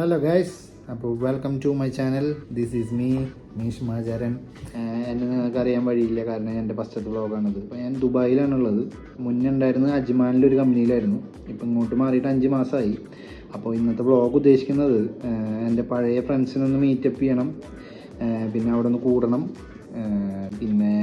Hello guys, അപ്പോൾ welcome to my channel. This is me Meesh Macharan. എന്നെ നിങ്ങൾക്ക് അറിയാൻ വഴിയില്ല, കാരണം എൻ്റെ ഫസ്റ്റത്തെ വ്ളോഗാണിത്. അപ്പോൾ ഞാൻ ദുബായിലാണുള്ളത്. മുന്നേ ഉണ്ടായിരുന്നത് അജ്മാനിലൊരു കമ്പനിയിലായിരുന്നു. ഇപ്പം ഇങ്ങോട്ട് മാറിയിട്ട് 5 മാസമായി. അപ്പോൾ ഇന്നത്തെ വ്ളോഗ് ഉദ്ദേശിക്കുന്നത് എൻ്റെ പഴയ ഫ്രണ്ട്സിനൊന്ന് മീറ്റപ്പ് ചെയ്യണം, പിന്നെ അവിടെ ഒന്ന് കൂടണം. പിന്നെ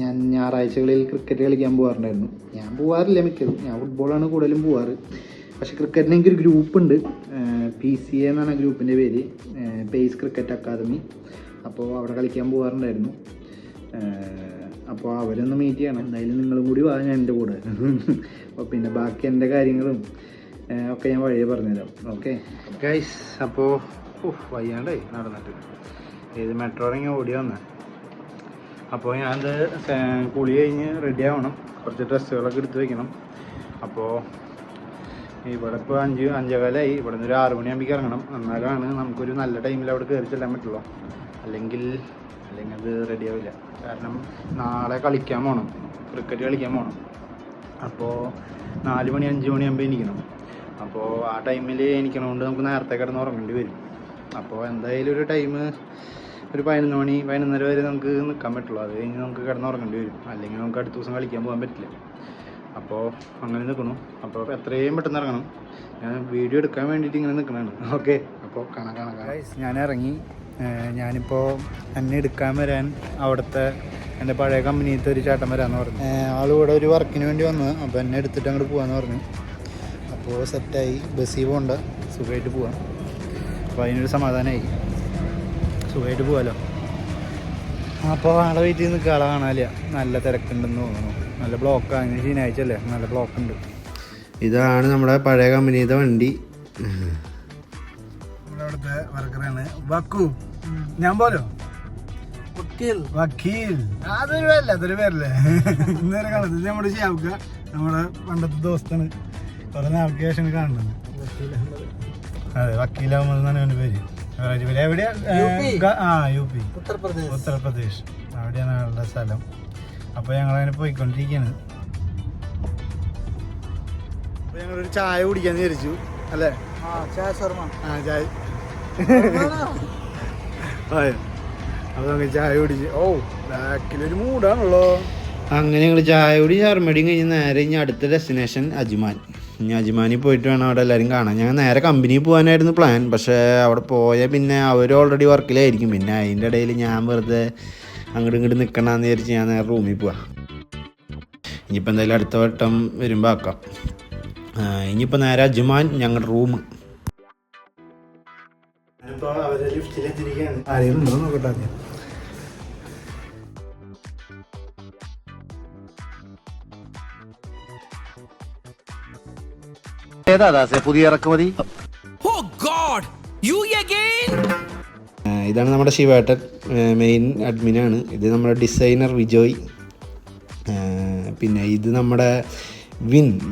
ഞാൻ ഞായറാഴ്ചകളിൽ ക്രിക്കറ്റ് കളിക്കാൻ പോകാറുണ്ടായിരുന്നു. ഞാൻ പോകാറില്ല മിക്കതും, ഞാൻ ഫുട്ബോളാണ് കൂടുതലും പോകാറ്. പക്ഷേ ക്രിക്കറ്റിന് എനിക്കൊരു ഗ്രൂപ്പുണ്ട്, PCA എന്നാണ് ഗ്രൂപ്പിൻ്റെ പേര്, പേസ് ക്രിക്കറ്റ് അക്കാദമി. അപ്പോൾ അവിടെ കളിക്കാൻ പോകാറുണ്ടായിരുന്നു. അപ്പോൾ അവരൊന്ന് മീറ്റ് ചെയ്യണം. എന്തായാലും നിങ്ങളും കൂടി വാ ഞാൻ എൻ്റെ കൂടെ. അപ്പോൾ പിന്നെ ബാക്കി എൻ്റെ കാര്യങ്ങളും ഒക്കെ ഞാൻ വഴിയെ പറഞ്ഞുതരാം. ഓക്കെ ഗൈസ്, അപ്പോൾ വയ്യാണ്ടേ നടന്നിട്ട് ഏത് മെട്രോ ഇറങ്ങി ഓടി വന്നേ. അപ്പോൾ ഞാനത് കുളി കഴിഞ്ഞ് റെഡി ആവണം, കുറച്ച് ഡ്രസ്സുകളൊക്കെ എടുത്ത് വയ്ക്കണം. അപ്പോൾ ഇവിടെ ഇപ്പോൾ 5:15 ഇവിടെ നിന്ന് ഒരു 6 മണിയാകുമ്പോൾ ഇറങ്ങണം. എന്നാലാണ് നമുക്കൊരു നല്ല ടൈമിൽ അവിടെ കയറി ചെല്ലാൻ പറ്റുള്ളൂ. അല്ലെങ്കിൽ അത് റെഡി ആവില്ല. കാരണം നാളെ കളിക്കാൻ പോകണം, ക്രിക്കറ്റ് കളിക്കാൻ പോകണം. അപ്പോൾ 4 മണി 5 മണിയാകുമ്പോൾ എണീക്കണം. അപ്പോൾ ആ ടൈമിൽ എണീക്കണതുകൊണ്ട് നമുക്ക് നേരത്തെ കിടന്ന് ഉറങ്ങേണ്ടി വരും. അപ്പോൾ എന്തായാലും ഒരു ടൈം ഒരു 11 മണി 11:30 വരെ നമുക്ക് നിൽക്കാൻ പറ്റുള്ളൂ. അത് കഴിഞ്ഞ് നമുക്ക് കിടന്ന് ഉറങ്ങേണ്ടി വരും. അല്ലെങ്കിൽ നമുക്ക് അടുത്ത ദിവസം കളിക്കാൻ പോകാൻ പറ്റില്ല. അപ്പോൾ അങ്ങനെ നിൽക്കണം. അപ്പോൾ എത്രയും പെട്ടെന്ന് ഇറങ്ങണം. ഞാൻ വീഡിയോ എടുക്കാൻ വേണ്ടിയിട്ട് ഇങ്ങനെ നിൽക്കണതാണ്. ഓക്കെ, അപ്പോൾ കാണാം. ഞാൻ ഇറങ്ങി. ഞാനിപ്പോൾ എന്നെ എടുക്കാൻ വരാൻ അവിടുത്തെ എൻ്റെ പഴയ കമ്പനിയിലത്തെ ഒരു ചേട്ടൻ വരാമെന്ന് പറഞ്ഞു. ആളിവിടെ ഒരു വർക്കിന് വേണ്ടി വന്നത്. അപ്പോൾ എന്നെ എടുത്തിട്ട് അങ്ങോട്ട് പോകാമെന്ന് പറഞ്ഞു. അപ്പോൾ സെറ്റായി, ബസ്സിൽ പോകണ്ട, സുഖമായിട്ട് പോവാം. അപ്പോൾ അതിനൊരു സമാധാനമായി, സുഖമായിട്ട് പോകാമല്ലോ. അപ്പോൾ ആളെ വെയിറ്റ് ചെയ്ത് നിൽക്കുക, ആളെ കാണാനില്ല. നല്ല തിരക്കുണ്ടെന്ന് തോന്നുന്നു, നല്ല ബ്ലോക്കാണ്. ശനിയാഴ്ച അല്ലേ, നല്ല ബ്ലോക്കുണ്ട്. ഇതാണ് നമ്മുടെ പഴയ കമ്പനിയുടെ വണ്ടി. അവിടുത്തെ വർക്കറാണ് വക്കു. ഞാൻ പോലോ വക്കീൽ, അതൊരു പേരല്ല, അതൊരു പേരല്ലേ. ഇന്നേരം കാണുന്നത് നമ്മുടെ ഷാവുക്ക, നമ്മുടെ പണ്ടത്തെ ദോസ്താണ്. കുറെ നാൾക്ക് ശേഷം കാണുന്നത്. അതെ, വക്കീൽ അഹമ്മദ് എന്നാണ് അവൻ്റെ പേര്. എവിടെയാ? UP, ഉത്തർപ്രദേശ്. അവിടെയാണ് ആളുടെ സ്ഥലം. അപ്പോൾ ഞങ്ങളങ്ങനെ പോയിക്കൊണ്ടിരിക്കുകയാണ്. അപ്പോൾ ഞങ്ങളൊരു ചായ കുടിക്കാന്ന് വിചാരിച്ചു അല്ലേ? ചായ അപ്പോൾ നമുക്ക് ചായ കുടിച്ച് ബാക്കിലൊരു മൂടാണല്ലോ. അങ്ങനെ ഞങ്ങൾ ചായ കുടി ചാർമടിയും കഴിഞ്ഞ് നേരെ ഇനി അടുത്ത ഡെസ്റ്റിനേഷൻ അജ്മാൻ. ഇനി അജ്മാനിൽ പോയിട്ട് വേണം അവിടെ എല്ലാവരും കാണാൻ. ഞങ്ങൾ നേരെ കമ്പനിയിൽ പോകാനായിരുന്നു പ്ലാൻ. പക്ഷേ അവിടെ പോയാൽ പിന്നെ അവർ ഓൾറെഡി വർക്കിലായിരിക്കും. പിന്നെ അതിൻ്റെ ഇടയിൽ ഞാൻ വെറുതെ അങ്ങോട്ട് ഇങ്ങോട്ട് നിൽക്കണമെന്ന് വിചാരിച്ച് ഞാൻ നേരെ റൂമിൽ പോവാം. ഇനിയിപ്പോൾ എന്തായാലും അടുത്ത വട്ടം വരുമ്പോൾ ആക്കാം. ഇനിയിപ്പോൾ നേരെ അജ്മാൻ ഞങ്ങളുടെ റൂം. ഞാനിപ്പോൾ അവരെ ലിഫ്റ്റിലെത്തിരിക്കുകയാണ്. ആരെയും ഉണ്ടോ നോക്കട്ടെ ആദ്യം. പുതിയ ഇറക്കുമതി. ഇതാണ് നമ്മുടെ ശിവേട്ടൻ, മെയിൻ അഡ്മിനാണ്. ഇത് നമ്മുടെ ഡിസൈനർ വിജോയ്. പിന്നെ ഇത് നമ്മുടെ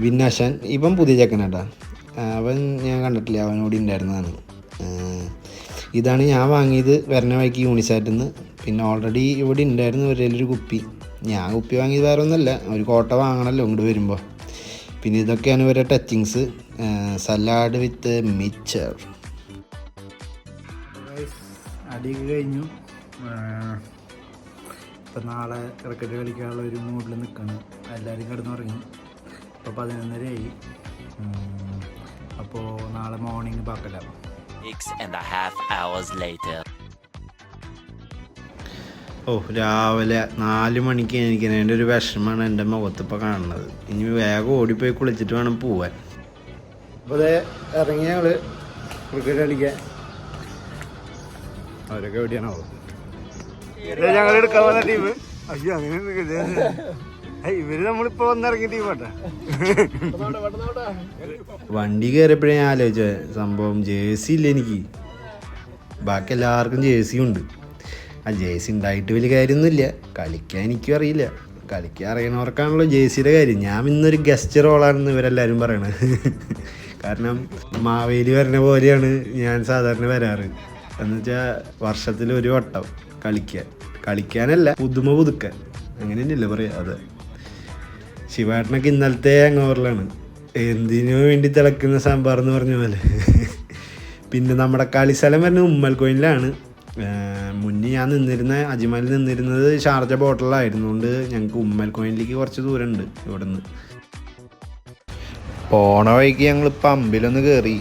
വിന്നാശാൻ. ഇവൻ പുതിയ ചെക്കനാട്ടാ, അവൻ ഞാൻ കണ്ടിട്ടില്ല, അവനോട് ഉണ്ടായിരുന്നതാണ്. ഇതാണ് ഞാൻ വാങ്ങിയത് വരണ വഴിക്ക് യൂണിസാറ്റിൽ നിന്ന്. പിന്നെ ഓൾറെഡി ഇവിടെ ഉണ്ടായിരുന്നു ഒരു കുപ്പി. ഞാൻ കുപ്പി വാങ്ങിയത് വേറെ ഒന്നുമല്ല, ഒരു കോട്ട വാങ്ങണമല്ലോ ഇങ്ങോട്ട് വരുമ്പോൾ. പിന്നെ ഇതൊക്കെയാണ് ഇവരുടെ ടച്ചിങ്സ്. സലാഡ് വിത്ത് മിച്ചർ. അടിയൊക്കെ കഴിഞ്ഞു. ഇപ്പം നാളെ ക്രിക്കറ്റ് കളിക്കാനുള്ള ഒരു മൂഡിൽ നിൽക്കണം. എല്ലാവരും കിടന്നുറങ്ങി. ഇപ്പോൾ 11:30 ആയി. അപ്പോൾ നാളെ മോർണിംഗ് പാക്കലാം. 6.5 hours later. രാവിലെ 4 മണിക്ക് എനിക്കതിൻ്റെ ഒരു വിഷമമാണ് എൻ്റെ മുഖത്തിപ്പോൾ കാണുന്നത്. ഇനി വേഗം ഓടിപ്പോയി കുളിച്ചിട്ട് വേണം പോവാൻ. അപ്പോൾ അതേ ഇറങ്ങി ഞങ്ങൾ ക്രിക്കറ്റ് കളിക്കാൻ. അവരൊക്കെ എവിടെയാണോ ഞങ്ങൾ എടുക്കാൻ വന്ന ടീം? അയ്യോ, അങ്ങനെ ഇവര് നമ്മളിപ്പോൾ വന്നിറങ്ങിയ ടീമാട്ടെ. വണ്ടി കയറിയപ്പോഴേ ഞാൻ ആലോചിച്ചത് സംഭവം ജേഴ്സി ഇല്ല എനിക്ക്. ബാക്കി എല്ലാവർക്കും ജേഴ്സി ഉണ്ട്. ആ ജേഴ്സി ഉണ്ടായിട്ട് വലിയ കാര്യമൊന്നുമില്ല. കളിക്കാൻ എനിക്കും അറിയില്ല. കളിക്കാൻ അറിയണവർക്കാണല്ലോ ജേഴ്സിയുടെ കാര്യം. ഞാൻ ഇന്നൊരു ഗസ്റ്റ് റോളാണെന്ന് ഇവരെല്ലാവരും പറയണത്. കാരണം മാവേലി വരണ പോലെയാണ് ഞാൻ സാധാരണ വരാറ്. എന്നുവെച്ചാൽ വർഷത്തിലൊരു വട്ടം കളിക്കാനല്ല, പുതുമ പുതുക്കാൻ, അങ്ങനെ തന്നെയല്ലേ പറയാം. അതെ, ശിവേട്ടനൊക്കെ ഇന്നലത്തെ അങ്ങോറിലാണ്. എന്തിനു വേണ്ടി തിളക്കുന്ന സാമ്പാർ എന്ന് പറഞ്ഞ പോലെ. പിന്നെ നമ്മുടെ കളിസ്ഥലം വരുന്നത് ഉമ്മൽ കോയിനിലാണ്. മുന്നേ ഞാൻ അജ്മാനിൽ നിന്നിരുന്നത് ഷാർജ ബോട്ടിലായിരുന്നുകൊണ്ട് ഞങ്ങൾക്ക് ഉമ്മൽ കോയിനിലേക്ക് കുറച്ച് ദൂരമുണ്ട് ഇവിടെ നിന്ന്. പോണ വഴിക്ക് ഞങ്ങൾ പമ്പിലൊന്ന് കയറി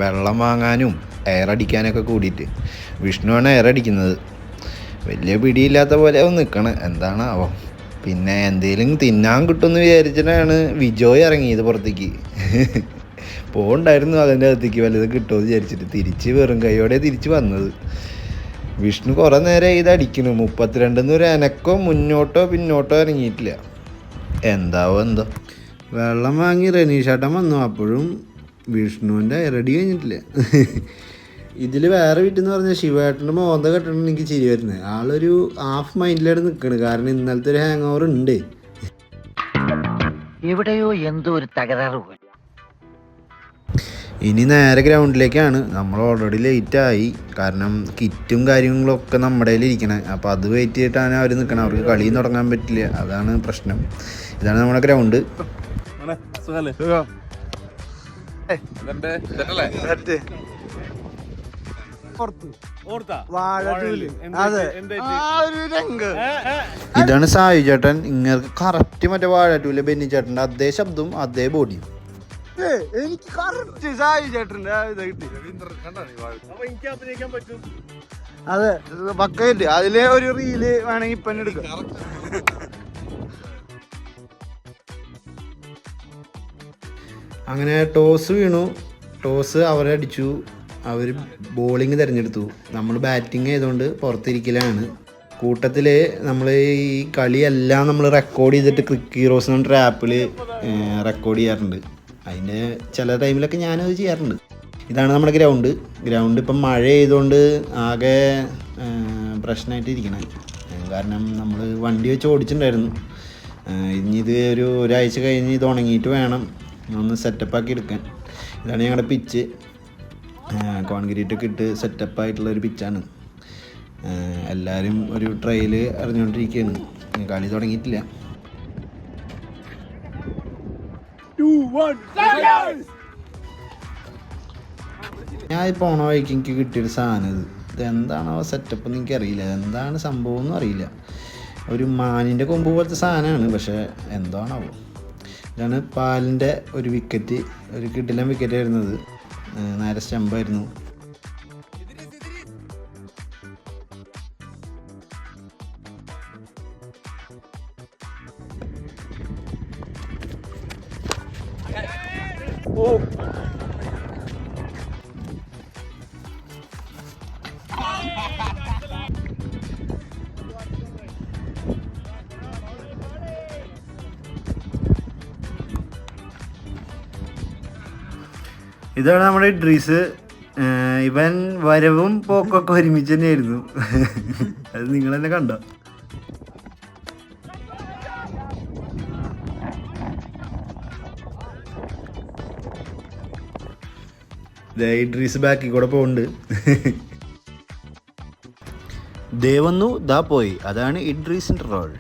വെള്ളം വാങ്ങാനും എയർ അടിക്കാനൊക്കെ കൂടിയിട്ട്. വിഷ്ണുവാണ് എയർ അടിക്കുന്നത്. വലിയ പിടിയില്ലാത്ത പോലെ അവൻ നിൽക്കണം, എന്താണാവോ. പിന്നെ എന്തെങ്കിലും തിന്നാൻ കിട്ടുമെന്ന് വിചാരിച്ചിട്ടാണ് വിജോയ് ഇറങ്ങിയത് പുറത്തേക്ക്. പോകണ്ടായിരുന്നു അതിൻ്റെ അകത്തേക്ക് വല്ലത് കിട്ടുമെന്ന് വിചാരിച്ചിട്ട്. തിരിച്ച് വെറും കൈയോടെ തിരിച്ച് വന്നത്. വിഷ്ണു കുറേ നേരം ഇത് അടിക്കുന്നു. 32 ഒരു അനക്കോ മുന്നോട്ടോ പിന്നോട്ടോ ഇറങ്ങിയിട്ടില്ല. എന്താവോ എന്തോ. വെള്ളം വാങ്ങി റനീഷേട്ടൻ വന്നു. അപ്പോഴും വിഷ്ണുവിൻ്റെ എയറടി കഴിഞ്ഞിട്ടില്ല. ഇതിൽ വേറെ വീട്ടിൽ നിന്ന് പറഞ്ഞാൽ ശിവേട്ടൻ്റെ മോന്ത കെട്ടണം എനിക്ക് ചിരി വരുന്നത്. ആളൊരു ഹാഫ് മൈൻഡിലാണ് നിൽക്കുന്നത്. കാരണം ഇന്നലത്തെ ഒരു ഹാങ് ഓവർ ഉണ്ട്. എവിടെയോ എന്തോ ഒരു തകരാറ്. ഇനി നേരെ ഗ്രൗണ്ടിലേക്കാണ്. നമ്മൾ ഓൾറെഡി ലേറ്റായി. കാരണം കിറ്റും കാര്യങ്ങളൊക്കെ നമ്മുടെ കയ്യിൽ ഇരിക്കണേ. അപ്പോൾ അത് വെയിറ്റ് ചെയ്തിട്ടാണ് അവർ നിൽക്കണം. അവർക്ക് കളിയും തുടങ്ങാൻ പറ്റില്ല. അതാണ് പ്രശ്നം. ഇതാണ് നമ്മുടെ ഗ്രൗണ്ട്. ഇതാണ് സായു ചേട്ടൻ. ഇങ്ങനെ കറക്റ്റ് മറ്റേ വാഴാറ്റൂലെ ബെന്നി ചേട്ടൻ്റെ അതേ ശബ്ദവും അതേ ബോഡിയും. എനിക്ക് കറക്റ്റ് സായി ചേട്ടൻ്റെ അതെ പക്കയില്ല. അതിലെ ഒരു റീല് വേണമെങ്കിൽ ഇപ്പം എടുക്കാം. അങ്ങനെ ടോസ് വീണു. ടോസ് അവരടിച്ചു. അവർ ബോളിങ് തിരഞ്ഞെടുത്തു. നമ്മൾ ബാറ്റിംഗ് ആയതുകൊണ്ട് പുറത്തിരിക്കലാണ്. കൂട്ടത്തിൽ നമ്മൾ ഈ കളിയെല്ലാം നമ്മൾ റെക്കോർഡ് ചെയ്തിട്ട് ക്രിക്ക് ഹീറോസ് എന്ന ആപ്പിൽ റെക്കോർഡ് ചെയ്യാറുണ്ട്. അതിൻ്റെ ചില ടൈമിലൊക്കെ ഞാനത് ചെയ്യാറുണ്ട്. ഇതാണ് നമ്മുടെ ഗ്രൗണ്ട് ഇപ്പം മഴ ചെയ്തുകൊണ്ട് ആകെ പ്രശ്നമായിട്ട് ഇരിക്കണം. കാരണം നമ്മൾ വണ്ടി വെച്ച് ഓടിച്ചിട്ടുണ്ടായിരുന്നു. ഇനി ഇത് ഒരാഴ്ച കഴിഞ്ഞ് ഇത് ഉണങ്ങിയിട്ട് വേണം ഒന്ന് സെറ്റപ്പാക്കി എടുക്കാൻ. ഇതാണ് ഞങ്ങളുടെ പിച്ച്. കോൺക്രീറ്റൊക്കെ ഇട്ട് സെറ്റപ്പായിട്ടുള്ളൊരു പിച്ചാണ്. എല്ലാവരും ഒരു ട്രയൽ അറിഞ്ഞുകൊണ്ടിരിക്കുകയാണ്. കളി തുടങ്ങിയിട്ടില്ല. ഞാൻ പോണ വഴിക്ക് എനിക്ക് കിട്ടിയൊരു സാധനം ഇത് എന്താണോ സെറ്റപ്പ് എന്ന് എനിക്കറിയില്ല. എന്താണ് സംഭവം എന്നും അറിയില്ല. ഒരു മാനിൻ്റെ കൊമ്പ് പോലത്തെ സാധനമാണ്. പക്ഷേ എന്താണാവോ. ഇതാണ് പാലിൻ്റെ ഒരു വിക്കറ്റ്. ഒരു കിടിലൻ വിക്കറ്റ് ആയിരുന്നത്. നേരെ സ്റ്റമ്പായിരുന്നു. ഇതാണ് നമ്മുടെ ഇഡ്രീസ്. ഇവൻ വരവും പോക്കൊക്കെ ഒരുമിച്ച് തന്നെയായിരുന്നു. അത് നിങ്ങൾ തന്നെ കണ്ടോ. ഇഡ്രീസ് ബാക്കിൽ കൂടെ പോകുന്നുണ്ട്. ദേ വന്നു ദാ പോയി. അതാണ് ഇഡ്രീസിൻ്റെ റോൾ.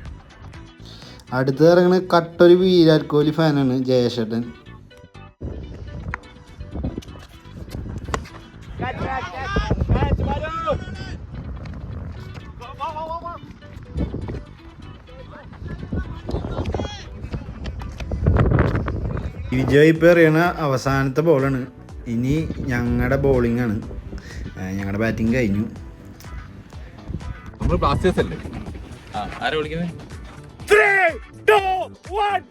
അടുത്ത് ഇറങ്ങുന്ന കട്ടൊരു വിരാട് കോഹ്ലി ഫാനാണ് ജയേഷേട്ടൻ. വിജയ് ഇപ്പോൾ എറിയണ അവസാനത്തെ ബോളാണ്. ഇനി ഞങ്ങളുടെ ബോളിംഗ് ആണ്. ഞങ്ങളുടെ ബാറ്റിംഗ് കഴിഞ്ഞു. നമ്മൾ ബ്ലാസ്റ്റേഴ്സ് അല്ലേ? ആരാ വിളിക്കുന്നത്? 3, 2, 1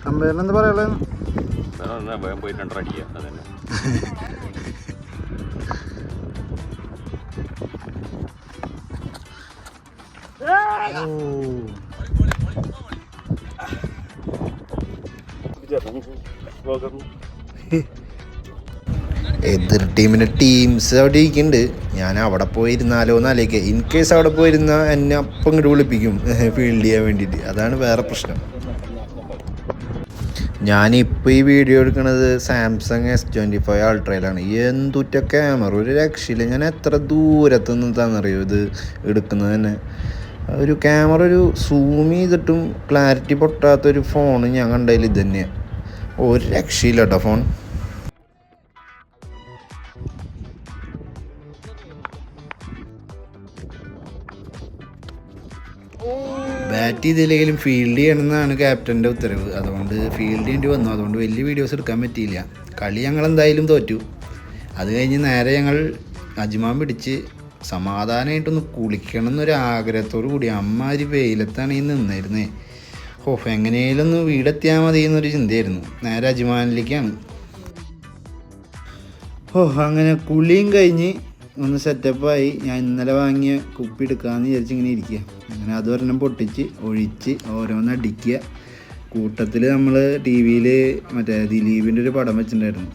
അമ്പയറിന് എന്താ പറയാനുള്ളത്? വേഗം പോയിട്ട് അടിക്കുക. അതന്നെ. എതിർ ടീമിൻ്റെ ടീംസ് അവിടെ ഇരിക്കുന്നുണ്ട്. ഞാൻ അവിടെ പോയിരുന്നാലോ എന്നാലേക്ക്. ഇൻ കേസ് അവിടെ പോയിരുന്നാൽ എന്നെ അപ്പം ഇങ്ങോട്ട് വിളിപ്പിക്കും ഫീൽഡ് ചെയ്യാൻ വേണ്ടിയിട്ട്. അതാണ് വേറെ പ്രശ്നം. ഞാനിപ്പോൾ ഈ വീഡിയോ എടുക്കുന്നത് സാംസങ് S25 അൾട്രയിലാണ്. എന്തുറ്റ ക്യാമറ, ഒരു രക്ഷയില്ല. ഞാൻ എത്ര ദൂരത്ത് നിന്നിട്ടാണെന്നറിയോ ഇത് എടുക്കുന്നത് തന്നെ. ഒരു ക്യാമറ ഒരു സൂം ചെയ്തിട്ടും ക്ലാരിറ്റി പൊട്ടാത്തൊരു ഫോൺ ഞാൻ കണ്ടതിൽ ഇത് തന്നെയാണ്. ഒരു രക്ഷയില്ല കേട്ടോ ഫോൺ. ബാറ്റ് ചെയ്തില്ലെങ്കിലും ഫീൽഡ് ചെയ്യണമെന്നാണ് ക്യാപ്റ്റൻ്റെ ഉത്തരവ്. അതുകൊണ്ട് ഫീൽഡ് ചെയ്യേണ്ടി വന്നു. അതുകൊണ്ട് വലിയ വീഡിയോസ് എടുക്കാൻ പറ്റിയില്ല. കളി ഞങ്ങൾ എന്തായാലും തോറ്റു. അത് കഴിഞ്ഞ് നേരെ ഞങ്ങൾ അജ്മാൻ പിടിച്ച് സമാധാനമായിട്ടൊന്ന് കുളിക്കണം എന്നൊരു ആഗ്രഹത്തോടു കൂടി അമ്മാതിരി വെയിലത്താണ് ഈ നിന്നിരുന്നേ. എങ്ങനെയാലും ഒന്ന് വീടെത്തിയാൽ മതി എന്നൊരു ചിന്തയായിരുന്നു. നേരെ അജ്മാനിലേക്കാണ്. അങ്ങനെ കുളിയും കഴിഞ്ഞ് ഒന്ന് സെറ്റപ്പായി. ഞാൻ ഇന്നലെ വാങ്ങിയ കുപ്പി എടുക്കാമെന്ന് വിചാരിച്ച് ഇങ്ങനെ ഇരിക്കുക. അങ്ങനെ അതൊരെണ്ണം പൊട്ടിച്ച് ഒഴിച്ച് ഓരോന്ന് അടിക്കുക. കൂട്ടത്തിൽ നമ്മൾ ടി വിയിൽ മറ്റേ ദിലീപിൻ്റെ ഒരു പടം വെച്ചിട്ടുണ്ടായിരുന്നു.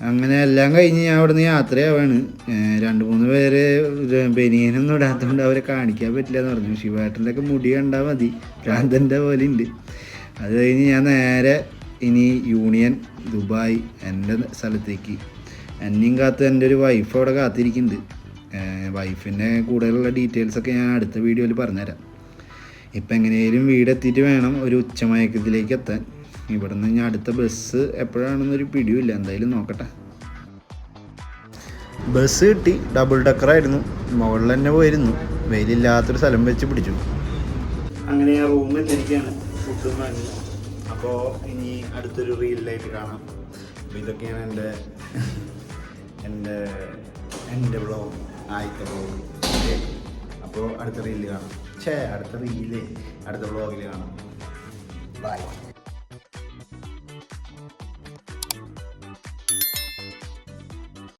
അങ്ങനെ എല്ലാം കഴിഞ്ഞ് ഞാൻ അവിടെ നിന്ന് യാത്രയാവാണ്. 2-3 പേര് ബനിയനൊന്നും ഇടാത്തതുകൊണ്ട് അവരെ കാണിക്കാൻ പറ്റില്ല എന്ന് പറഞ്ഞു. ശിവേട്ടൻ്റെ ഒക്കെ മുടി കണ്ടാൽ മതി, ഭ്രാന്തൻ്റെ പോലെ ഉണ്ട്. അത് കഴിഞ്ഞ് ഞാൻ നേരെ ഇനി യൂണിയൻ ദുബായ് എൻ്റെ സ്ഥലത്തേക്ക്. എന്നെയും കാത്ത് എൻ്റെ ഒരു വൈഫ് അവിടെ കാത്തിരിക്കുന്നുണ്ട്. വൈഫിൻ്റെ കൂടെയുള്ള ഡീറ്റെയിൽസൊക്കെ ഞാൻ അടുത്ത വീഡിയോയിൽ പറഞ്ഞുതരാം. ഇപ്പം എങ്ങനെയാലും വീടെത്തിയിട്ട് വേണം ഒരു ഉച്ചമയക്കത്തിലേക്ക് എത്താൻ. ഇവിടെ നിന്ന് ഞാൻ അടുത്ത ബസ് എപ്പോഴാണെന്നൊരു പിടിയുമില്ല. എന്തായാലും നോക്കട്ടെ. ബസ് കിട്ടി. ഡബിൾ ഡക്കറായിരുന്നു. മുകളിൽ തന്നെ പോയിരുന്നു. വെയിലില്ലാത്തൊരു സ്ഥലം വെച്ച് പിടിച്ചു. അങ്ങനെ ഞാൻ റൂമിൽ എത്തിയിരിക്കുകയാണ്. ഫുഡും വാങ്ങി. അപ്പോൾ ഇനി അടുത്തൊരു റീലിലായിട്ട് കാണാം. അപ്പോൾ ഇതൊക്കെയാണ് എൻ്റെ വ്ളോഗ്, ആദ്യത്തെ വ്ളോഗ്. അപ്പോൾ അടുത്ത റീലിൽ കാണാം. അടുത്ത വ്ളോഗിൽ കാണാം. ബൈ.